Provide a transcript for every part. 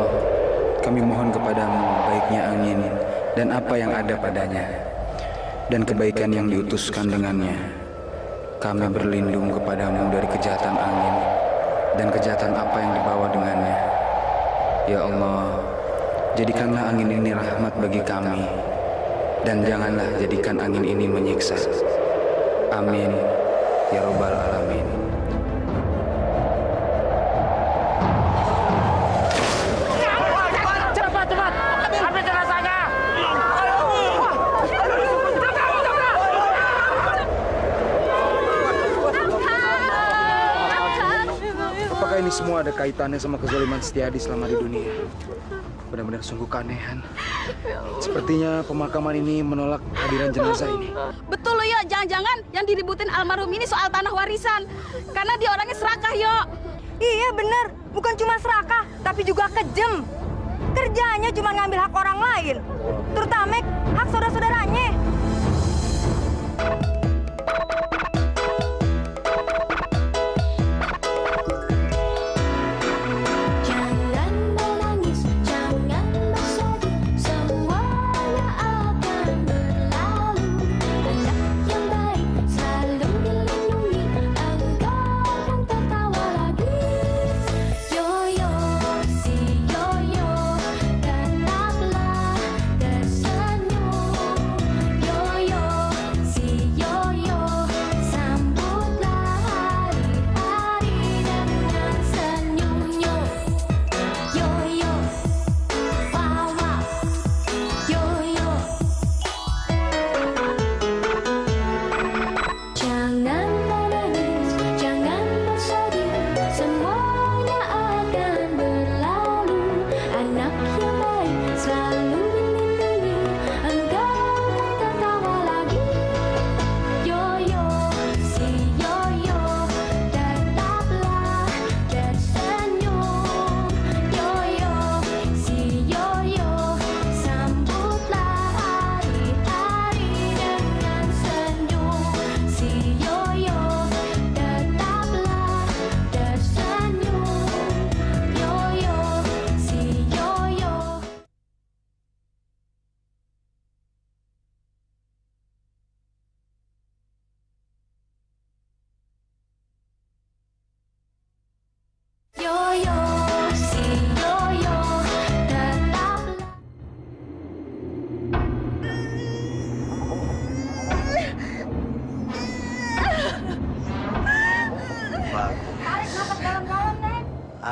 Allah, kami mohon kepadamu baiknya angin dan apa yang ada padanya, dan kebaikan yang diutuskan dengannya. Kami berlindung kepadamu dari kejahatan angin dan kejahatan apa yang dibawa dengannya. Ya Allah, jadikanlah angin ini rahmat bagi kami, dan janganlah jadikan angin ini menyiksa. Amin ya Rabbal Alamin. Apakah ini semua ada kaitannya sama kezaliman Setiadi selama di dunia? Benar-benar sungguh keanehan. Sepertinya pemakaman ini menolak hadiran jenazah ini. Betul loh, Yo. Jangan-jangan yang diributin almarhum ini soal tanah warisan. Karena dia orangnya serakah, Yo. Iya bener, bukan cuma serakah, tapi juga kejem. Kerjanya cuma ngambil hak orang lain, terutama hak saudara-saudaranya.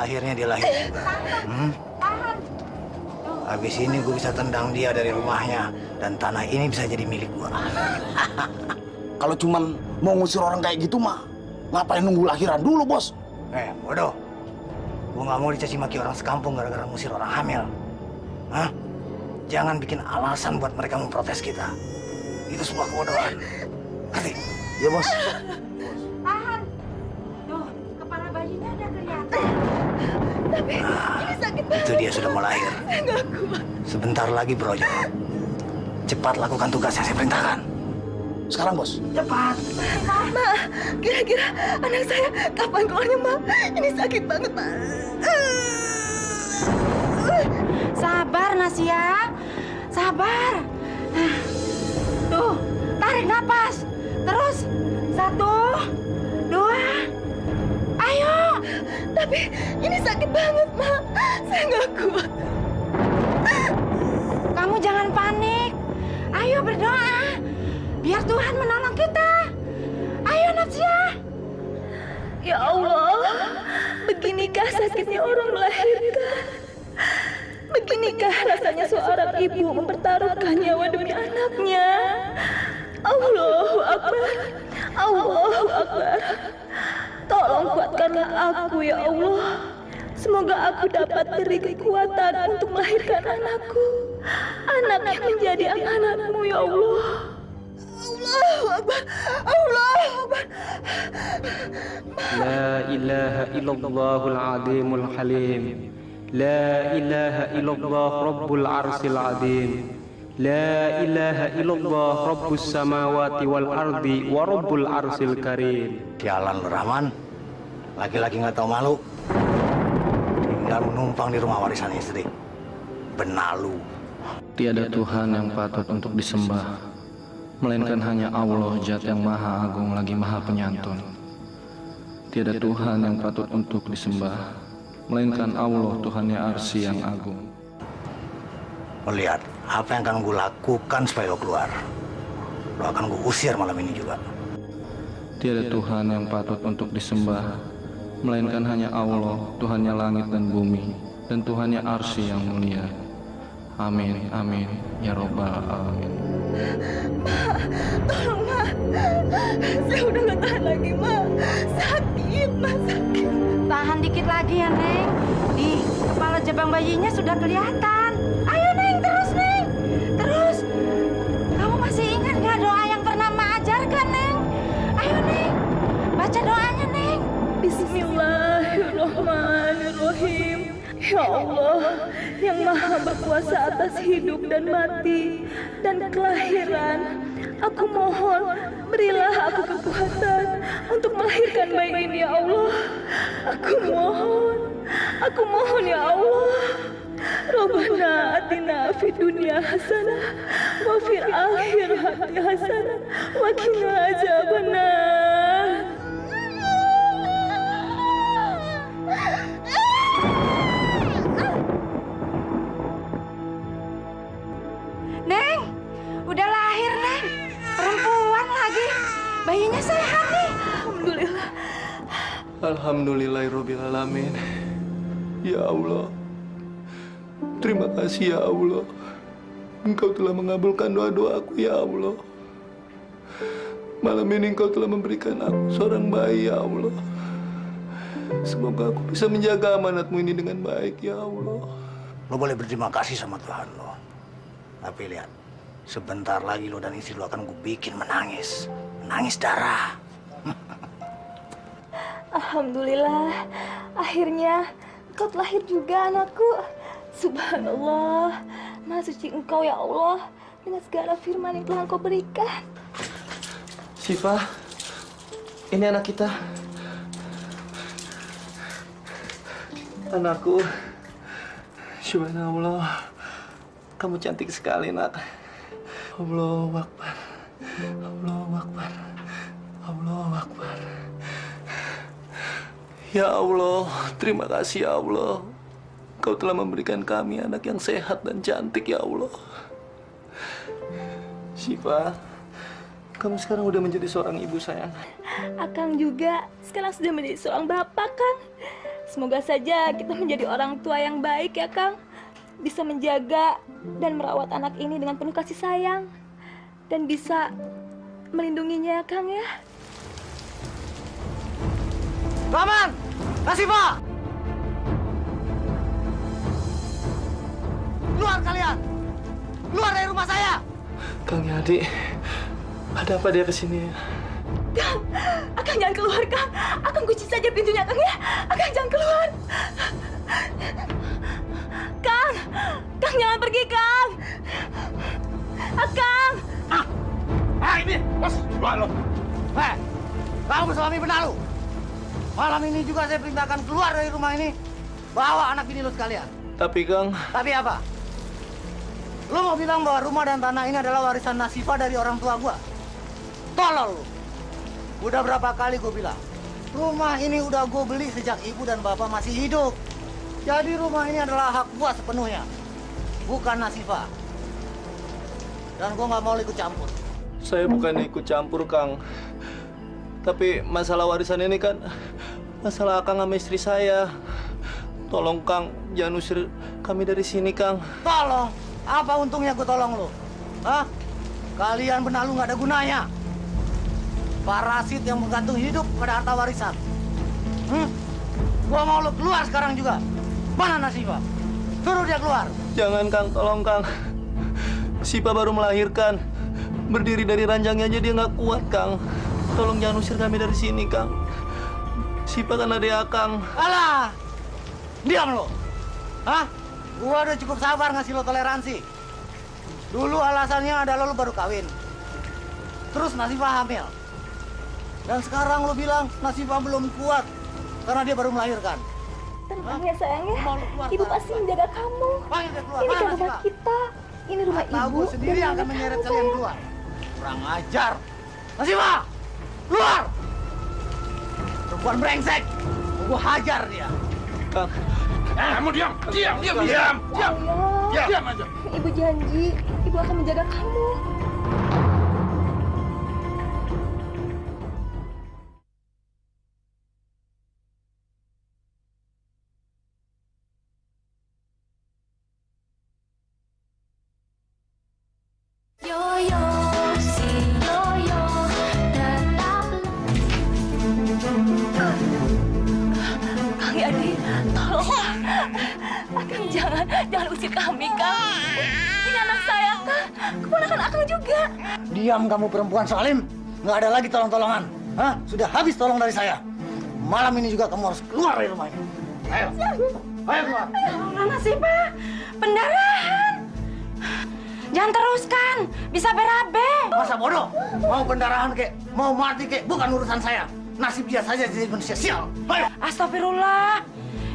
Akhirnya dia lahir juga. Habis ini gue bisa tendang dia dari rumahnya dan tanah ini bisa jadi milik gue. Kalau cuman mau ngusir orang kayak gitu mah, ngapain nunggu lahiran dulu, Bos? Bodoh. Gue nggak mau dicaci maki orang sekampung gara-gara ngusir orang hamil. Hah? Jangan bikin alasan buat mereka memprotes kita. Itu sebuah kebodohan. Ngerti? Ya, Bos. Tahan. Tuh, kepala bayinya udah kelihatan. Tapi ini sakit banget. Itu dia sudah mau lahir. Nggak kuat. Sebentar lagi, Bro. Cepat lakukan tugas yang saya perintahkan. Sekarang, Bos. Cepat. Ma, kira-kira anak saya kapan keluarnya, Ma? Ini sakit banget, Ma. Sabar, Nasya. Sabar. Tuh, tarik napas. Terus, 1, 2. Ayo. Tapi ini sakit banget, Ma. Saya nggak kuat. Kamu jangan panik. Ayo berdoa. Biar Tuhan menolong kita. Ayo, Nasya. Ya Allah, beginikah sakitnya orang melahirkan? Beginikah rasanya seorang ibu mempertaruhkan nyawa demi anaknya? Allahu Akbar. Allahu Akbar. Tolong kuatkanlah aku, ya Allah. Semoga aku dapat beri kekuatan untuk melahirkan anakku. Anak yang menjadi amanatmu, ya Allah. Allahu Akbar. Allahu Akbar. La ilaha illallahul azimul halim. La ilaha illallah rabbul arsil azim. La ilaha illallah rabbus samawati wal ardi wa rabbul arsil karim. Jalan lu, Rahman. Laki-laki nggak tahu malu. dan menumpang di rumah warisan istri. Benalu. Tiada Tuhan yang patut untuk disembah, melainkan hanya Allah Zat yang Maha Agung lagi Maha Penyantun. Tiada Tuhan yang patut untuk disembah, melainkan Allah Tuhannya Arsy yang Agung. Melihat apa yang akan gue lakukan supaya lo keluar. Lo akan gue usir malam ini juga. Tiada Tuhan yang patut untuk disembah, melainkan hanya Allah Tuhannya langit dan bumi, dan Tuhannya Arsy yang mulia. Amin, amin, ya Robbal Alamin. Tolong, Ma. Saya udah gak tahan lagi, Ma. Sakit, Ma, sakit. Tahan dikit lagi ya, Neng. Nih, kepala jabang bayinya sudah kelihatan. Ayo, Neng, terus, Neng. Terus. Kamu masih ingat gak doa yang pernah Ma ajarkan, Neng? Ayo, Neng. Baca doanya, Neng. Bismillahirrahmanirrahim. Ya Allah, yang maha berkuasa atas hidup dan mati dan kelahiran, aku mohon berilah aku kekuatan untuk melahirkan bayi ini ya Allah. Aku mohon ya Allah. Rabbana atina fid dunya hasanah wa fil akhirati hasanah wa qina adzabannar. Neng, udah lahir, Neng. Perempuan lagi. Bayinya sehat nih. Alhamdulillah. Alhamdulillahirabbil alamin. Ya Allah, terima kasih ya Allah. Engkau telah mengabulkan doa-doaku ya Allah. Malam ini Engkau telah memberikan aku seorang bayi ya Allah. Semoga aku bisa menjaga amanatmu ini dengan baik ya Allah. Lo boleh berterima kasih sama Tuhan lo. Tapi lihat, sebentar lagi lo dan istri lo akan gue bikin menangis. Menangis darah. Alhamdulillah, akhirnya engkau lahir juga anakku. Subhanallah, Maha suci Engkau ya Allah dengan segala firman yang telah Engkau berikan. Syifa, ini anak kita. Anakku, subhanallah, kamu cantik sekali, nak. Allahu Akbar, Allahu Akbar, Allahu Akbar. Ya Allah, terima kasih ya Allah. Kau telah memberikan kami anak yang sehat dan cantik ya Allah. Syifa, kamu sekarang udah menjadi seorang ibu sayang. Akang juga sekarang sudah menjadi seorang bapak, Kang. Semoga saja kita menjadi orang tua yang baik ya, Kang. Bisa menjaga dan merawat anak ini dengan penuh kasih sayang. Dan bisa melindunginya ya, Kang ya. Rahman! Nasifa! Keluar kalian! Keluar dari rumah saya! Kang Yadi, ada apa dia kesini? Kang, Akang jangan keluar, Kang. Akang kunci saja pintunya, Kang ya. Akang jangan keluar. Kang, Kang jangan pergi, Kang. Akang. Ini! Bos, keluar lo! Kamu suami benalu! Malam ini juga saya perintahkan keluar dari rumah ini. Bawa anak bini lo sekalian. Tapi Kang, Tapi apa? Lo mau bilang bahwa rumah dan tanah ini adalah warisan Nasifa dari orang tua gua? Tolol lo! Udah berapa kali gue bilang, rumah ini udah gue beli sejak ibu dan bapak masih hidup. Jadi rumah ini adalah hak gua sepenuhnya, bukan Nasifa. Dan gue nggak mau ikut campur. saya bukan ikut campur Kang. Tapi masalah warisan ini kan masalah Kang sama istri saya. Tolong Kang, jangan usir kami dari sini Kang. Tolong? Apa untungnya gue tolong lo? Hah? Kalian benalu nggak ada gunanya. Parasit yang bergantung hidup pada harta warisan. Gua mau lo keluar sekarang juga. Mana Nasifa? Suruh dia keluar. Jangan Kang, tolong Kang. Syifa baru melahirkan. Berdiri dari ranjangnya aja dia nggak kuat Kang. Tolong jangan usir kami dari sini Kang. Syifa kan ada Kang. Alah! Diam lo! Hah? Gua udah cukup sabar ngasih lo toleransi. Dulu alasannya adalah lo baru kawin. Terus Nasifa hamil. Dan sekarang lo bilang Nasifa belum kuat karena dia baru melahirkan. Dan tenang ya sayang ya. Ibu pasti menjaga kamu. Ini kan rumah kita. Ini rumah Tahu ibu. gue sendiri dan yang akan rumah menyeret kamu, kalian sayang. keluar. Kurang ajar. Nasibah, keluar! Perempuan brengsek, gue hajar dia. Kamu diam. Ayah, Diam aja. ibu janji, ibu akan menjaga kamu. Yoyo, si Yoyo, tetaplah. Kang Yadi, tolong. Akang jangan usir kami, Kang. Ini anak saya, Kang. Keponakan Akang juga. Diam kamu perempuan Salim. Nggak ada lagi tolong-tolongan. Hah? Sudah habis tolong dari saya. Malam ini juga kamu harus keluar dari rumah ini. Ayo. Ayo keluar. Mana sih, Pak? Pendarahan. Jangan teruskan, bisa berabe. Masa bodoh? Mau pendarahan kek, mau mati kek, bukan urusan saya. Nasib dia saja jadi manusia sial. Ayo. Astagfirullah.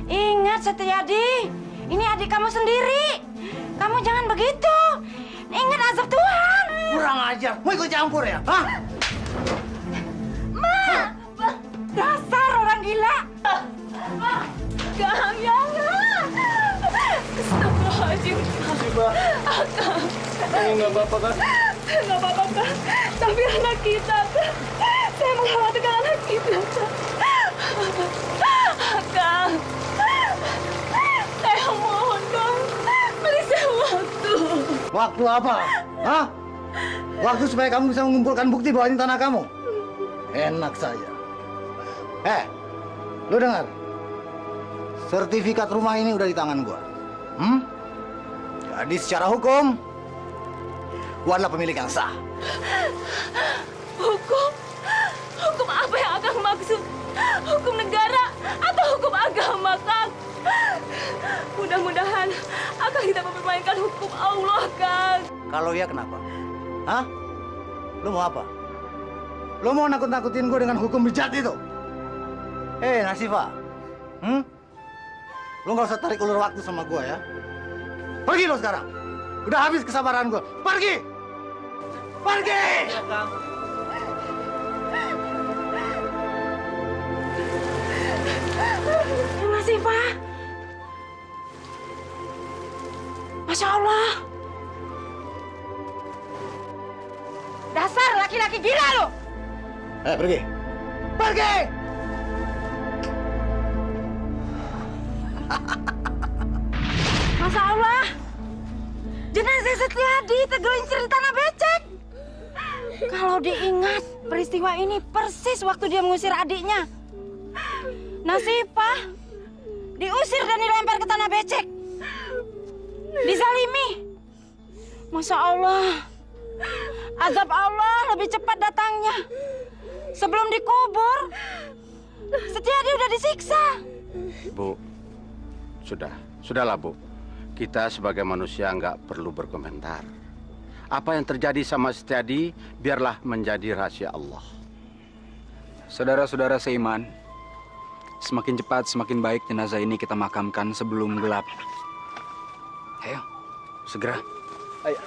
Ingat Setiadi, ini adik kamu sendiri. Kamu jangan begitu. Ingat azab Tuhan. Kurang ajar. Mau ikut campur ya? Hah? Dasar orang gila. Kang, jangan. Astagfirullahaladzim. Akang. Kamu nggak apa-apa kan? Nggak apa-apa, Kang. Tapi anak kita, Kang. Saya mengkhawatirkan anak kita, Kang. Kang. Saya mohon, Kang. Beri saya waktu. Waktu apa? Hah? Waktu supaya kamu bisa mengumpulkan bukti bahwa ini tanah kamu. Enak saja. Lu dengar? Sertifikat rumah ini udah di tangan gua. Jadi secara hukum, gua adalah pemilik yang sah. Hukum? Hukum apa yang Akang maksud? Hukum negara atau hukum agama, Kang? Mudah-mudahan Akang tidak mempermainkan hukum Allah, Kang. Kalau iya kenapa? Hah? Lu mau apa? Lu mau nakut-nakutin gua dengan hukum bejat itu? Nasifah. Lu nggak usah tarik ulur waktu sama gua ya. Pergi lu sekarang. Udah habis kesabaran gua. Pergi! Pergi! Terima kasih, Pak. Masya Allah. Dasar laki-laki gila lu. Pergi. Pergi! Masya Allah. Jenazah Setiadi tergelincir di tanah becek. Kalau diingat, peristiwa ini persis waktu dia mengusir adiknya. Nasifah diusir dan dilempar ke tanah becek. Dizalimi. Masya Allah. Azab Allah lebih cepat datangnya. Sebelum dikubur, Setiadi udah disiksa. Bu, sudahlah Bu. Kita sebagai manusia nggak perlu berkomentar. Apa yang terjadi sama Setiadi, biarlah menjadi rahasia Allah. Saudara-saudara seiman, semakin cepat semakin baik jenazah ini kita makamkan sebelum gelap. Ayo, segera. Ayo.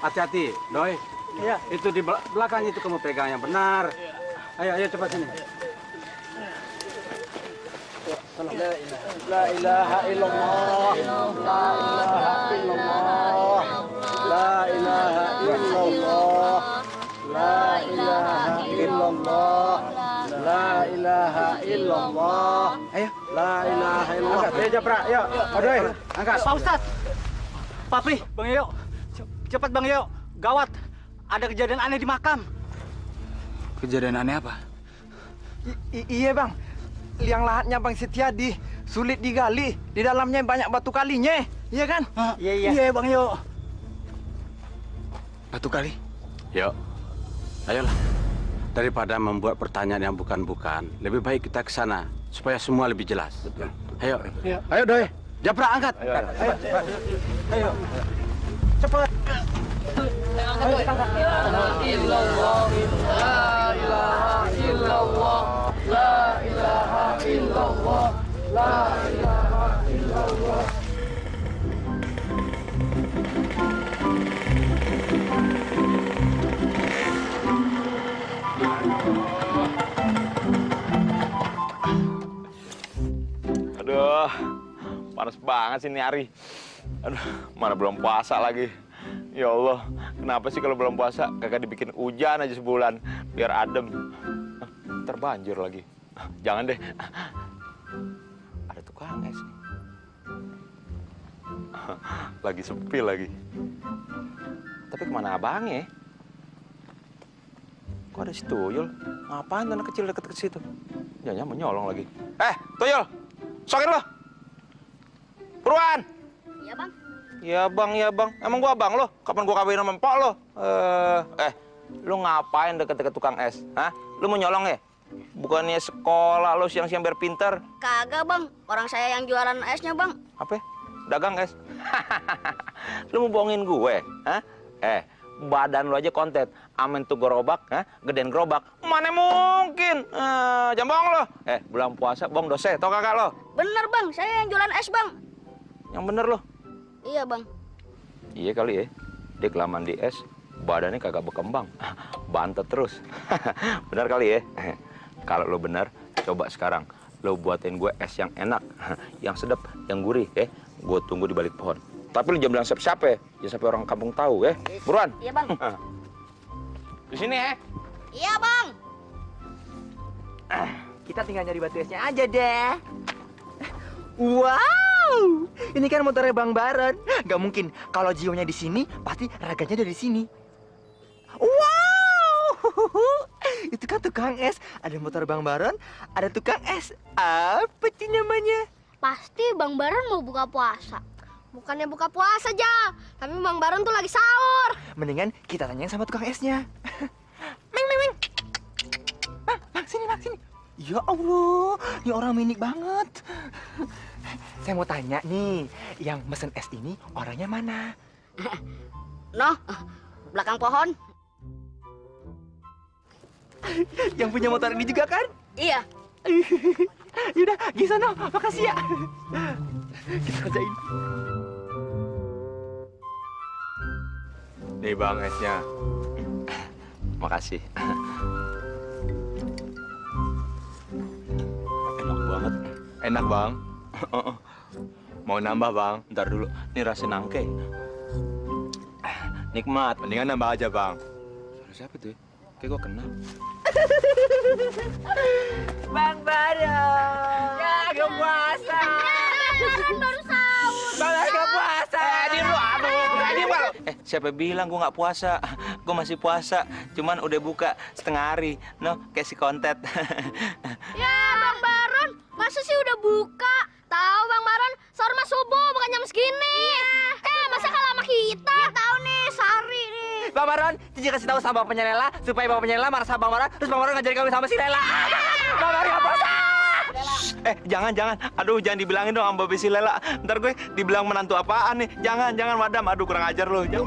Hati-hati, Doi. Iya. Itu di belakang itu kamu pegang yang benar. Ayo cepat sini. La ilaha illallah. La ilaha illallah. La ilaha illallah. La ilaha illallah. La ilaha illallah. Ayo. La ilaha illallah. Angkat, ayo Japra, yuk. Doi, angkat. Pak Ustadz. Pak Pri, Bang Yoyo. Cepat Bang Yoyo. Gawat. Ada kejadian aneh di makam. Kejadian aneh apa? Iya bang, liang lahatnya Bang Setiadi sulit digali. Di dalamnya banyak batu kalinya, iya kan? Iya Bang Yo. Batu kali? Yuk, ayolah. Daripada membuat pertanyaan yang bukan-bukan, lebih baik kita ke sana supaya semua lebih jelas. Ayo, ayo Doi. Japra angkat. Ayo. Cepat. La ilaha illallah. Aduh, panas banget sih ini hari. Aduh, mana belum puasa lagi. Ya Allah, kenapa sih kalau belum puasa kagak dibikin hujan aja sebulan biar adem. Ntar banjir lagi. Jangan deh. Ada tukang es nih. Lagi sepi lagi. Tapi kemana abangnya? Kok ada si Tuyul? Ngapain anak kecil deket ke situ? Jangan menyolong lagi. Tuyul! Sokin lo! Buruan! Iya, Bang. Iya bang. Emang gua abang lo? Kapan gua kawin sama empok lo? Lu ngapain deket-deket tukang es? Hah? Lu mau nyolong ya? Bukannya sekolah lo siang-siang biar pinter? Kagak, Bang. Orang saya yang jualan esnya, Bang. Apa? Dagang es? Lu mau bohongin gue? Hah? Badan lu aja kontet. Amin tuh gerobak, gedein gerobak. Mana mungkin? Jangan bohong lo. Bulan puasa bohong dosa, tau kakak lo? Bener, Bang. Saya yang jualan es, Bang. Yang bener lo? Iya, Bang. Iya kali ya. Dia kelamaan di es, badannya kagak berkembang. Bantet terus. Bener kali ya? Kalau lo bener, coba sekarang. Lo buatin gue es yang enak, yang sedap, yang gurih ya. Gue tunggu di balik pohon. Tapi lu jangan bilang siapa-siapa ya. Jangan sampai orang kampung tahu ya. Buruan. Iya, Bang. Di sini ya. Iya, Bang. Kita tinggal nyari batu esnya aja deh. Wow, ini kan motornya Bang Baron. Gak mungkin kalau jiwanya di sini, pasti raganya dari sini. Wow, itu kan tukang es. Ada motor Bang Baron, ada tukang es. Apa sih namanya? Pasti Bang Baron mau buka puasa. Bukannya buka puasa aja, tapi Bang Baron tuh lagi sahur. Mendingan kita tanyain sama tukang esnya. Meng. Bang, sini. Ya Allah, ini orang minik banget. Saya mau tanya nih, yang mesen es ini orangnya mana? Noh, belakang pohon. Yang punya motor ini juga kan? Iya. Yaudah, Gisono, makasih ya. Kita kerjain. Nih bang esnya. Makasih. Enak banget. Enak bang. Mau nambah bang? Ntar dulu. Ini rasa nangke. Nikmat. Mendingan nambah aja bang. Suara siapa tuh? Kayak gue kenal. Bang Baron. Ya, gak puasa. Kan baru sahur. Bang gak puasa. Diem lu. Aduh. Diem lu. Siapa bilang gue nggak puasa? Gue masih puasa. Cuman udah buka setengah hari. No, kayak si kontet. Ya, Bang Baron, masa sih udah buka? Tahu Bang Baron, sahur mah subuh bukan jam segini. Masa kalah sama kita? Ya, tahu nih, Sari nih. Bang Baron, Cici kasih tahu sama Bapaknya Lela supaya Bapaknya Lela marah sama Bang Baron, terus Bang Baron ngajarin kawin sama si Lela. Bang Baron nggak puasa. Jangan. Aduh, jangan dibilangin dong sama Babe si Lela. Ntar gue dibilang menantu apaan nih. Jangan, Wadam. Aduh, kurang ajar lo. Aduh,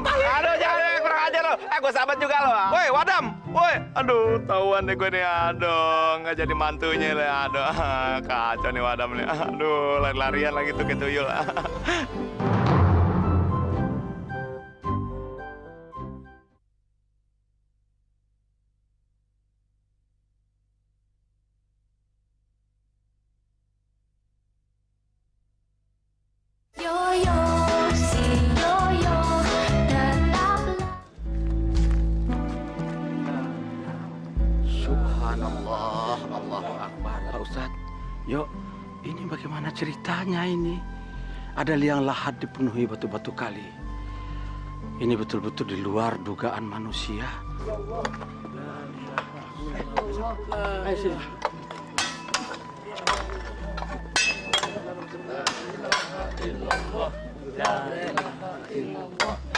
jangan, kurang ajar lo. Gue sahabat juga lo. Woi, Wadam. Woi, aduh, tahuan deh gue nih. Aduh, nggak jadi mantunya le. Aduh, kacau nih Wadam nih. Aduh, lari-larian lagi tuh kayak tuyul. Yoyo, si Yoyo, tetaplah. Subhanallah, Allahu Akbar. Pak Ustadz, yuk, ini bagaimana ceritanya ini? Ada liang lahat dipenuhi batu-batu kali. Ini betul-betul di luar dugaan manusia. Ayo sini.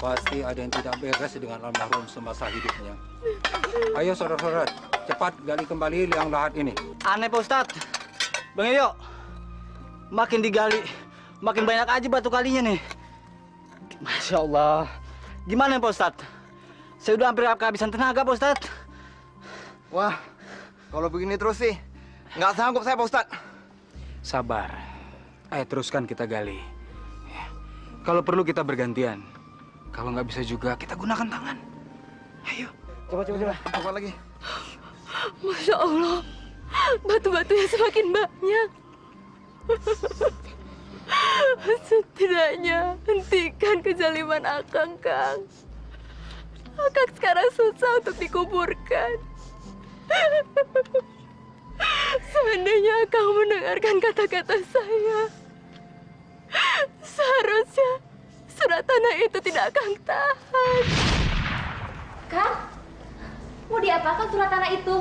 Pasti ada yang tidak beres dengan almarhum semasa hidupnya. Ayo saudara-saudara, cepat gali kembali liang lahat ini. Aneh Pak Ustadz. Bang Yoyo, makin digali, makin banyak aja batu kalinya nih. Masya Allah. Gimana Pak Ustadz? Saya udah hampir kehabisan tenaga Pak Ustadz. Wah, kalau begini terus sih, nggak sanggup saya Pak Ustadz. Sabar, Ayo teruskan kita gali. Ya. Kalau perlu kita bergantian. Kalau nggak bisa juga kita gunakan tangan. Ayo. Coba lagi. Masya Allah, batu-batunya semakin banyak. Setidaknya hentikan kezaliman Akang, Kang. Akang sekarang susah untuk dikuburkan. Seandainya Akang mendengarkan kata-kata saya, seharusnya surat tanah itu tidak Akang tahan. Kang, mau diapakan surat tanah itu?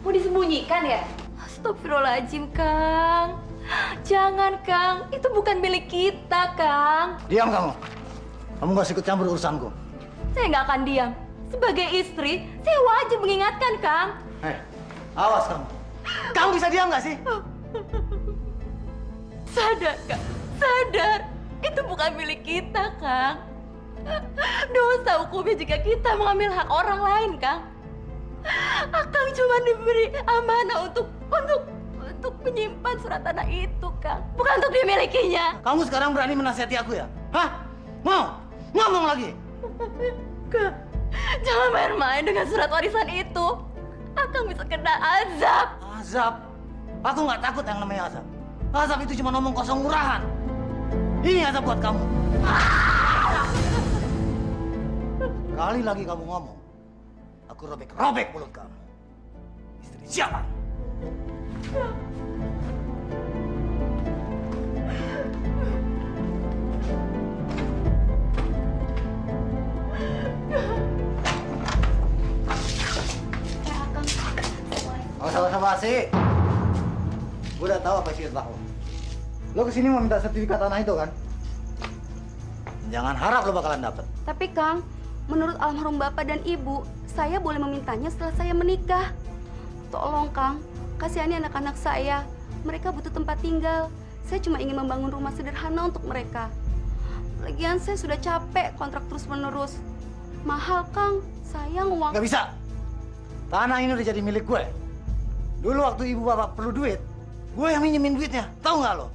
Mau disembunyikan ya? Astagfirullahaladzim, Kang. Jangan, Kang. Itu bukan milik kita, Kang. Diam kamu. Kamu gak usah ikut campur urusanku. Saya nggak akan diam. Sebagai istri, saya wajib mengingatkan, Kang. Hei, awas kamu. Kamu bisa diam gak sih? Sadar, Kang. Sadar. Itu bukan milik kita, Kang. Dosa hukumnya jika kita mengambil hak orang lain, Kang. Akang cuma diberi amanah untuk menyimpan surat tanah itu, Kang. Bukan untuk dimilikinya. Kamu sekarang berani menasihati aku ya? Hah? Mau? Ngomong lagi. Kang, jangan main-main dengan surat warisan itu. Akang bisa kena azab. Azab? Aku nggak takut yang namanya azab. Azab itu cuma ngomong kosong murahan. Ini azab buat kamu. Kali lagi kamu ngomong, aku robek-robek mulut kamu. Istri siapa? Oh, sabar-sabar sih. Gue udah tahu apa sih lo. Lo kesini mau minta sertifikat tanah itu kan? Jangan harap lo bakalan dapet. Tapi Kang, menurut almarhum Bapak dan Ibu, saya boleh memintanya setelah saya menikah. Tolong Kang, kasihani anak-anak saya. Mereka butuh tempat tinggal. Saya cuma ingin membangun rumah sederhana untuk mereka. Lagian saya sudah capek kontrak terus-menerus. Mahal Kang, sayang uang. Gak bisa. Tanah ini udah jadi milik gue. Dulu waktu ibu bapak perlu duit, gue yang minjemin duitnya. Tahu nggak lo?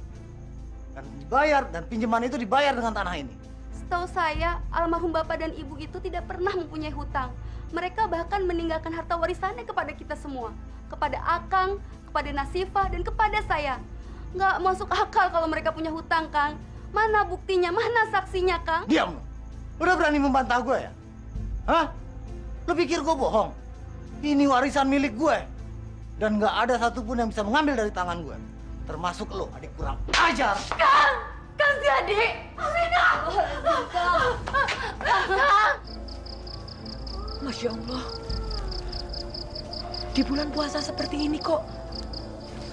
Dan dibayar, dan pinjaman itu dibayar dengan tanah ini. Setahu saya, almarhum Bapak dan Ibu itu tidak pernah mempunyai hutang. Mereka bahkan meninggalkan harta warisannya kepada kita semua. Kepada Akang, kepada Nasifah, dan kepada saya. Nggak masuk akal kalau mereka punya hutang, Kang. Mana buktinya, mana saksinya, Kang? Diam lo. Udah berani membantah gue ya? Hah? Lo pikir gue bohong? Ini warisan milik gue. Dan nggak ada satupun yang bisa mengambil dari tangan gue. Termasuk lo, adik kurang ajar. Kang! Kang si adik! Amina! Kang! Masya Allah. Di bulan puasa seperti ini kok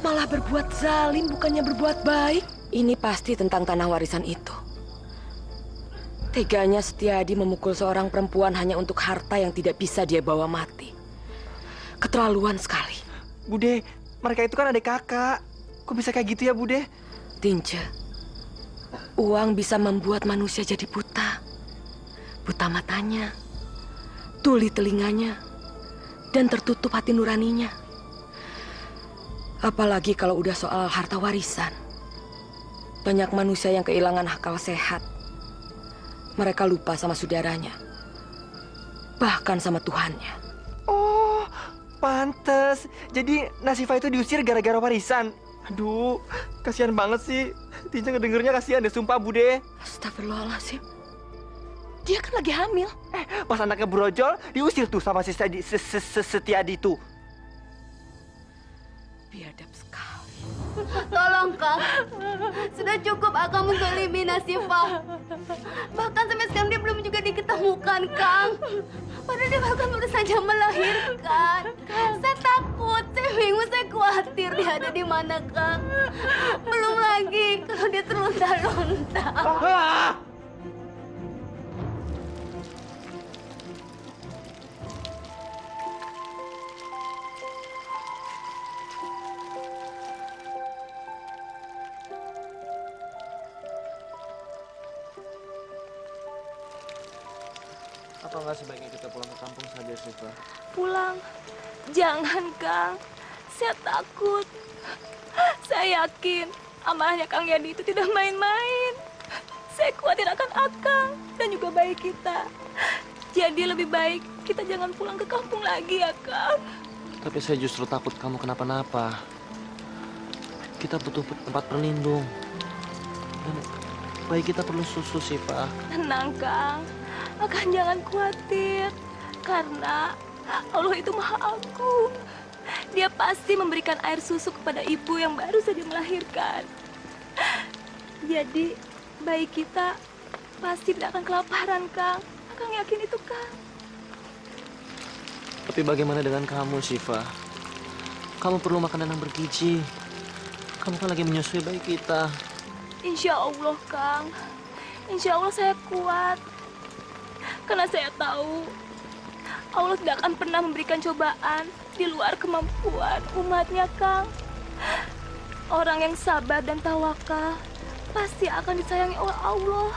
malah berbuat zalim bukannya berbuat baik. Ini pasti tentang tanah warisan itu. Teganya Setiadi memukul seorang perempuan hanya untuk harta yang tidak bisa dia bawa mati. Keterlaluan sekali. Bude, mereka itu kan adik kakak. Kok bisa kayak gitu ya, Bude? Tinja, uang bisa membuat manusia jadi buta. Buta matanya, tuli telinganya, dan tertutup hati nuraninya. Apalagi kalau udah soal harta warisan. Banyak manusia yang kehilangan akal sehat. Mereka lupa sama saudaranya. Bahkan sama Tuhannya. Oh, pantes. Jadi Nasifah itu diusir gara-gara warisan. Aduh, kasihan banget sih. Tinja ngedengernya kasihan deh, sumpah Bude. Astagfirullahaladzim. Dia kan lagi hamil. Pas anaknya brojol, diusir tuh sama si Setiadi itu. Biadab sekali. Tolong Kang, sudah cukup Akang menzalimi Nasifah. Bahkan sampai sekarang dia belum juga diketemukan, Kang. Padahal dia bahkan baru saja melahirkan. Saya takut, saya bingung, saya khawatir dia ada di mana, Kang. Belum lagi kalau dia terlunta-lunta. Apa nggak sebaiknya kita pulang ke kampung saja, Siva? Pulang. Jangan, Kang. Saya takut. Saya yakin Amanahnya Kang Yadi itu tidak main-main. Saya khawatir akan Akang dan juga bayi kita. Jadi lebih baik kita jangan pulang ke kampung lagi ya, Kang. Tapi saya justru takut kamu kenapa-napa. Kita butuh tempat berlindung. Dan bayi kita perlu susu sih, Pak. Tenang, Kang. Akang jangan khawatir. Karena Allah itu Maha Agung. Dia pasti memberikan air susu kepada ibu yang baru saja melahirkan. Jadi, bayi kita pasti tidak akan kelaparan, Kang. Akang yakin itu, Kang. Tapi bagaimana dengan kamu, Syifa? Kamu perlu makanan yang bergizi. Kamu kan lagi menyusui bayi kita. Insya Allah, Kang. Insya Allah saya kuat. Karena saya tahu Allah tidak akan pernah memberikan cobaan di luar kemampuan umatnya, Kang. Orang yang sabar dan tawakal pasti akan disayangi oleh Allah.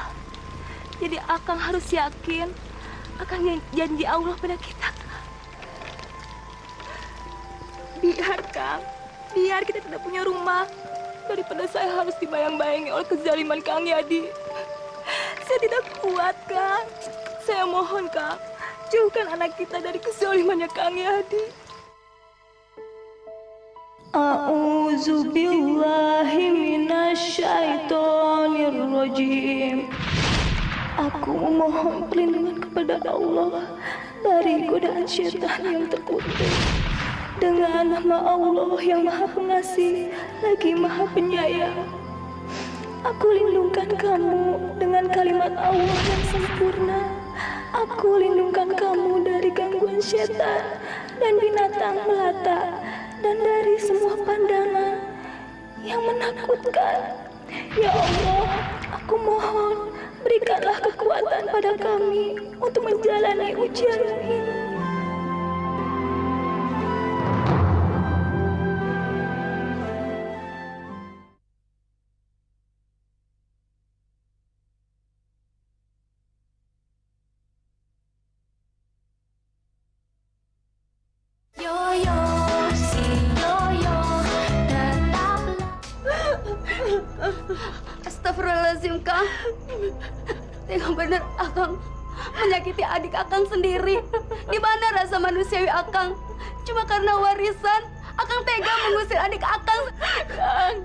Jadi Akang harus yakin akan janji Allah pada kita, Kang. Biar, Kang, biar kita tidak punya rumah daripada saya harus dibayang-bayangi oleh kezaliman Kang Yadi. Saya tidak kuat, Kang. Saya mohon, Kang, jauhkan anak kita dari kezalimannya Kang Yadi. A'udzu billahi minasyaitonir rajim. Aku memohon perlindungan kepada Allah dari godaan syaitan yang terkutuk. Dengan nama Allah yang Maha Pengasih lagi Maha Penyayang, aku lindungkan kamu dengan kalimat Allah yang sempurna. Aku lindungkan kamu dari gangguan syaitan dan binatang melata dan dari semua pandangan yang menakutkan. Ya Allah, aku mohon berikanlah kekuatan pada kami untuk menjalani ujian ini. Astagfirullahaladzim, Kang. Tega bener Akang menyakiti adik Akang sendiri. Di mana rasa manusiawi Akang? Cuma karena warisan, Akang tega mengusir adik Akang.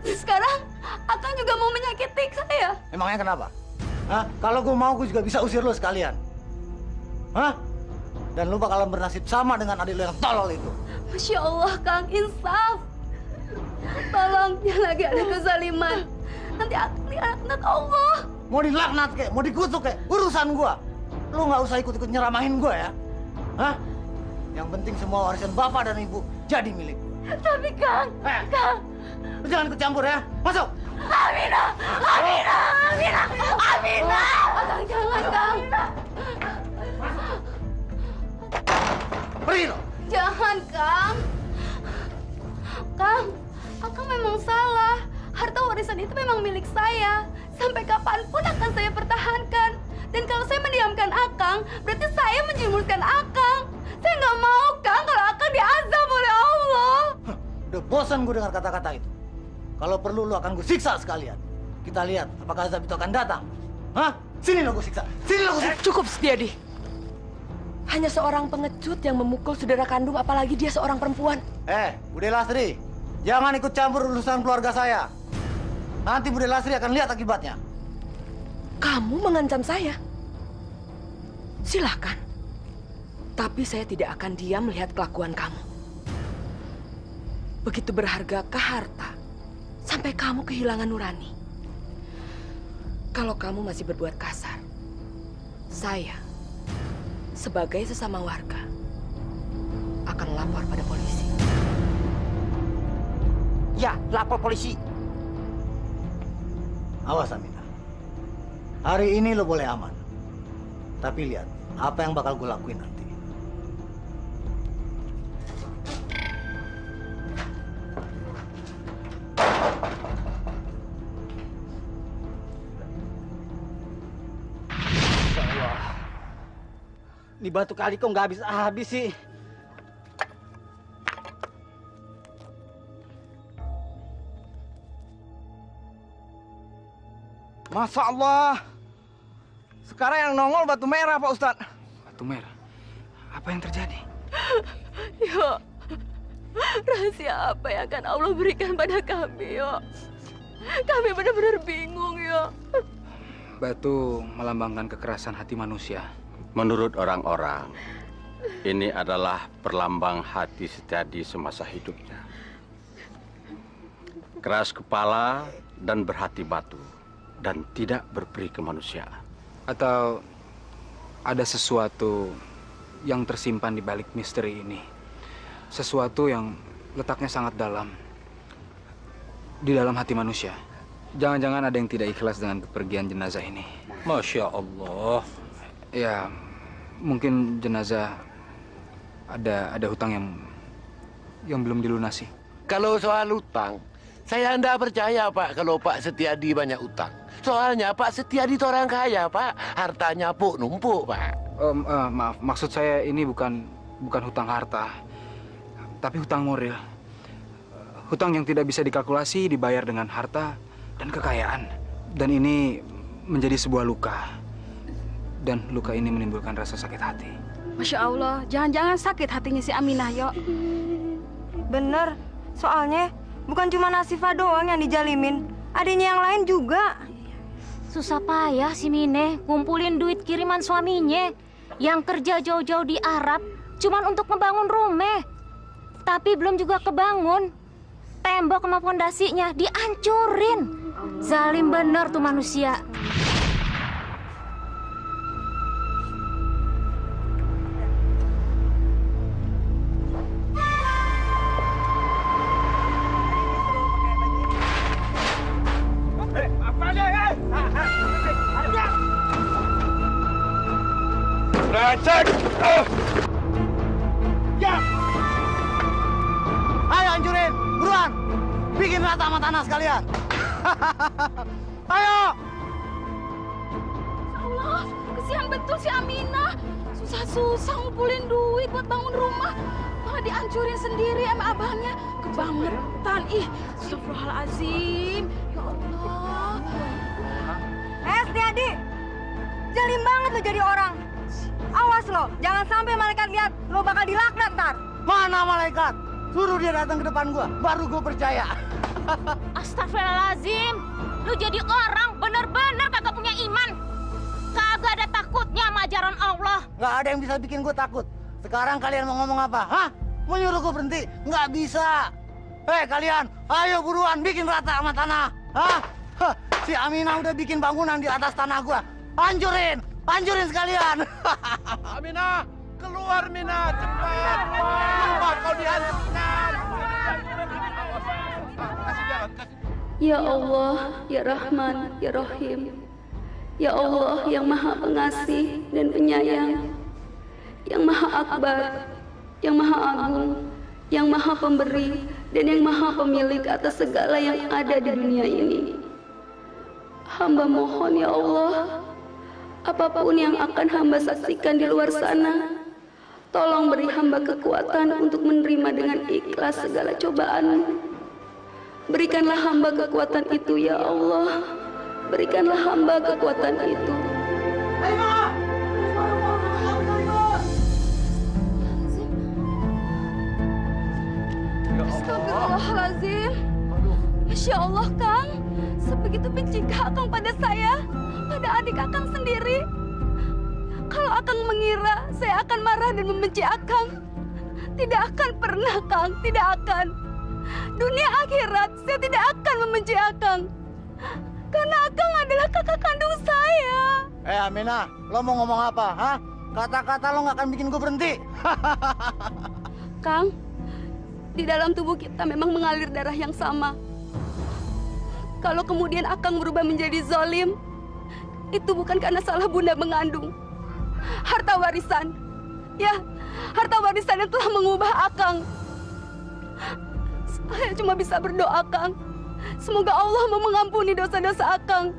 Sekarang Akang juga mau menyakiti saya. Emangnya kenapa? Hah? Kalau gue mau, gue juga bisa usir lo sekalian. Hah? Dan lo bakalan bernasib sama dengan adik lo yang tolol itu. Masya Allah, Kang, insaf. Tolong, jangan lagi ada kezaliman. Nanti dilaknat Allah. Mau dilaknat kek, mau dikutuk kek, urusan gua. Lu nggak usah ikut-ikut nyeramahin gua ya. Hah? Yang penting semua warisan bapak dan ibu jadi milik gua. Tapi Kang, Kang, lu jangan ikut campur ya. Masuk. Amina, Amina, Amina, Amina. Kang, jangan, Kang. Pergi lo. Jangan, Kang. Kang, Akang memang salah. Harta warisan itu memang milik saya. Sampai kapanpun akan saya pertahankan. Dan kalau saya mendiamkan Akang, berarti saya menjerumuskan Akang. Saya nggak mau, Kang, kalau Akang diazab oleh Allah. Udah bosan gue dengar kata-kata itu. Kalau perlu lu akan gue siksa sekalian. Kita lihat apakah azab itu akan datang. Hah? Sini lo gue siksa. Sini lo gue siksa. Cukup, Setiadi. Hanya seorang pengecut yang memukul saudara kandung, apalagi dia seorang perempuan. Bude Lastri, jangan ikut campur urusan keluarga saya. Nanti Bude Lastri akan lihat akibatnya. Kamu mengancam saya? Silahkan. Tapi saya tidak akan diam melihat kelakuan kamu. Begitu berhargakah harta sampai kamu kehilangan nurani? Kalau kamu masih berbuat kasar, saya sebagai sesama warga akan lapor pada polisi. Ya, lapor polisi. Awas, Amina. Hari ini lo boleh aman. Tapi lihat apa yang bakal gue lakuin nanti. Ini batu kali kok nggak habis-habis sih. Masya Allah. Sekarang yang nongol batu merah, Pak Ustadz. Batu merah? Apa yang terjadi? Yo, rahasia apa yang akan Allah berikan pada kami, yo? Kami benar-benar bingung, yo. Batu melambangkan kekerasan hati manusia. Menurut orang-orang, ini adalah perlambang hati Setiadi semasa hidupnya. Keras kepala dan berhati batu, dan tidak berperi kemanusiaan. Atau ada sesuatu yang tersimpan di balik misteri ini. Sesuatu yang letaknya sangat dalam. Di dalam hati manusia. Jangan-jangan ada yang tidak ikhlas dengan kepergian jenazah ini. Masya Allah. Ya, mungkin jenazah ada hutang yang belum dilunasi. Kalau soal utang, saya tidak percaya, Pak, kalau Pak Setiadi banyak utang. Soalnya Pak Setiadi itu orang kaya, Pak. Hartanya numpuk, Pak. Maaf, maksud saya ini bukan hutang harta, tapi hutang moral. Hutang yang tidak bisa dikalkulasi dibayar dengan harta dan kekayaan. Dan ini menjadi sebuah luka. Dan luka ini menimbulkan rasa sakit hati. Masya Allah, jangan-jangan sakit hatinya si Aminah, yo. Bener, soalnya bukan cuma Nasifah doang yang dijalimin. Adanya yang lain juga. Susah payah si Mine ngumpulin duit kiriman suaminya yang kerja jauh-jauh di Arab cuman untuk ngebangun rumah. Tapi belum juga kebangun. Tembok sama fondasinya dihancurin. Zalim bener tuh manusia. Rancak! Ya! Ayo hancurin, buruan! Bikin rata sama tanah sekalian! Ayo! Allah, kesian betul si Aminah. Susah-susah ngumpulin duit buat bangun rumah. Malah dihancurin sendiri sama abangnya. Kebangetan, ih. Astagfirullahaladzim. Ya Allah. Setiadi, jalim banget lo jadi orang. Awas lo, jangan sampai malaikat lihat lo bakal dilaknat ntar. Mana malaikat? Suruh dia datang ke depan gua, baru gua percaya. Astagfirullahaladzim. Lu jadi orang bener-bener kagak punya iman. Kagak ada takutnya sama ajaran Allah. Nggak ada yang bisa bikin gua takut. Sekarang kalian mau ngomong apa? Hah? Mau nyuruh gua berhenti? Nggak bisa. Hei kalian, ayo buruan bikin rata sama tanah. Hah? Hah, si Aminah udah bikin bangunan di atas tanah gua. Hancurin! Hancurin sekalian! Aminah, keluar Mina, cepat! Keluar kau dihancurkan! Ya Allah, Ya Rahman, Ya Rahim. Ya Allah yang Maha Pengasih dan Penyayang, yang Maha Akbar, yang Maha Agung, yang Maha Pemberi, dan yang Maha Pemilik atas segala yang ada di dunia ini. Hamba mohon ya Allah, apapun yang akan hamba saksikan di luar sana, tolong beri hamba kekuatan untuk menerima dengan ikhlas segala cobaan. Berikanlah hamba kekuatan itu ya Allah. Berikanlah hamba kekuatan itu. Astagfirullahaladzim. Masya Allah, Kang. Sebegitu benci Akang pada saya, pada adik Akang sendiri. Kalau Akang mengira saya akan marah dan membenci Akang, tidak akan pernah, Kang. Tidak akan. Dunia akhirat, saya tidak akan membenci Akang. Karena Akang adalah kakak kandung saya. Aminah, lo mau ngomong apa? Hah? Kata-kata lo nggak akan bikin gue berhenti. Kang, di dalam tubuh kita memang mengalir darah yang sama. Kalau kemudian Akang berubah menjadi zalim, itu bukan karena salah bunda mengandung. Harta warisan, ya, harta warisan yang telah mengubah Akang. Saya cuma bisa berdoa, Kang. Semoga Allah mau mengampuni dosa-dosa Akang.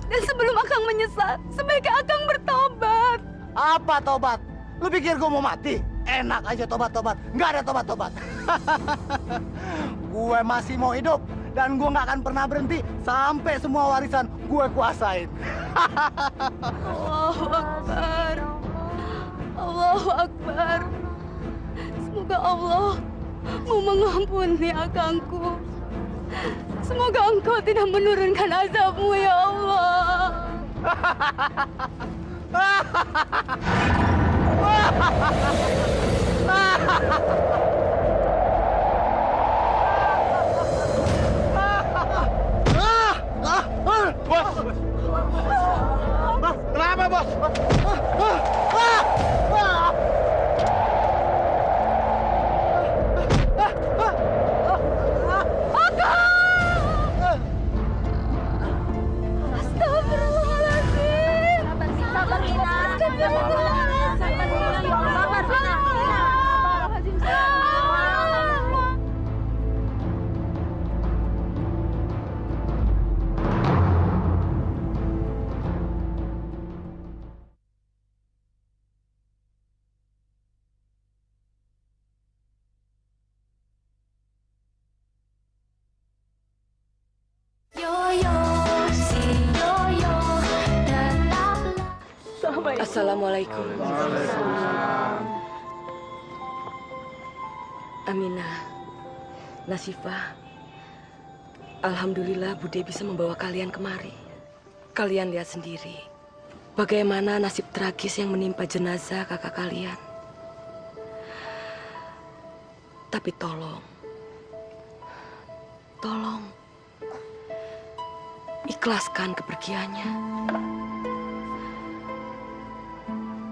Dan sebelum Akang menyesal, sebaiknya Akang bertobat. Apa tobat? Lu pikir gue mau mati? Enak aja tobat-tobat. Nggak ada tobat-tobat. Gue masih mau hidup Dan gue nggak akan pernah berhenti sampai semua warisan gue kuasain. Allahu Akbar. Allahu Akbar. Semoga Allah mau mengampuni akangku. Semoga engkau tidak menurunkan azabmu ya Allah. Bos! Kenapa, Bos? Assalamualaikum. Aminah, Nasifah, alhamdulillah Bude bisa membawa kalian kemari. Kalian lihat sendiri bagaimana nasib tragis yang menimpa jenazah kakak kalian. Tapi tolong ikhlaskan kepergiannya.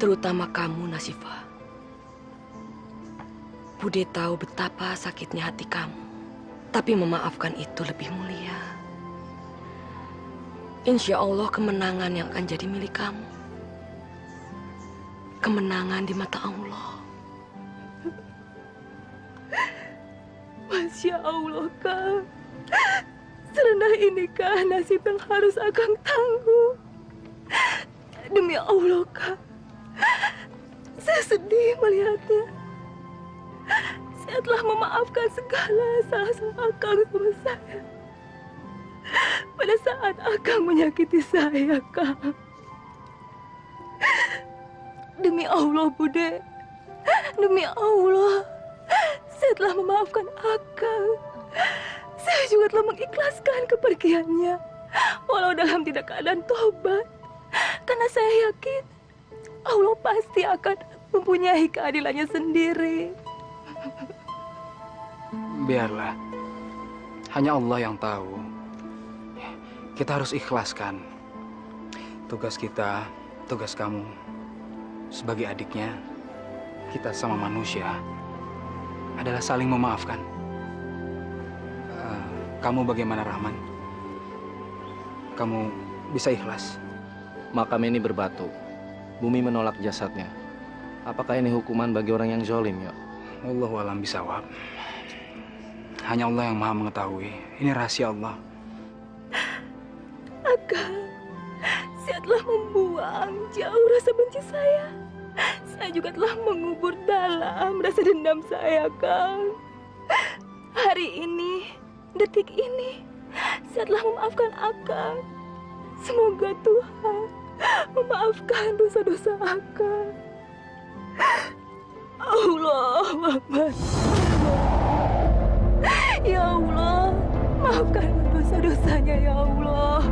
Terutama kamu, Nasifah. Bude tahu betapa sakitnya hati kamu. Tapi memaafkan itu lebih mulia. Insya Allah kemenangan yang akan jadi milik kamu. Kemenangan di mata Allah. Masya Allah, Kang. Serendah inikah nasib yang harus Akang tanggung? Demi Allah, Kang. Saya sedih melihatnya. Saya telah memaafkan segala salah-salah Akang sama saya. Pada saat Akang menyakiti saya, Kang. Demi Allah, Bude. Demi Allah. Saya telah memaafkan Akang. Saya juga telah mengikhlaskan kepergiannya. Walau dalam tidak keadaan tobat. Karena saya yakin Allah pasti akan mempunyai keadilannya sendiri. Biarlah. Hanya Allah yang tahu. Kita harus ikhlaskan. Tugas kita, tugas kamu. Sebagai adiknya, kita sama manusia adalah saling memaafkan. Kamu bagaimana, Rahman? Kamu bisa ikhlas? Makam ini berbatu. Bumi menolak jasadnya. Apakah ini hukuman bagi orang yang zalim, ya? Wallahu a'lam bishawab. Hanya Allah yang Maha mengetahui. Ini rahasia Allah. Akang, saya telah membuang jauh rasa benci saya. Saya juga telah mengubur dalam rasa dendam saya, Kang. Hari ini, detik ini, saya telah memaafkan Akang. Semoga Tuhan memaafkan dosa-dosa Akang. Allah Akbar. Ya Allah, maafkan dosa-dosanya ya Allah.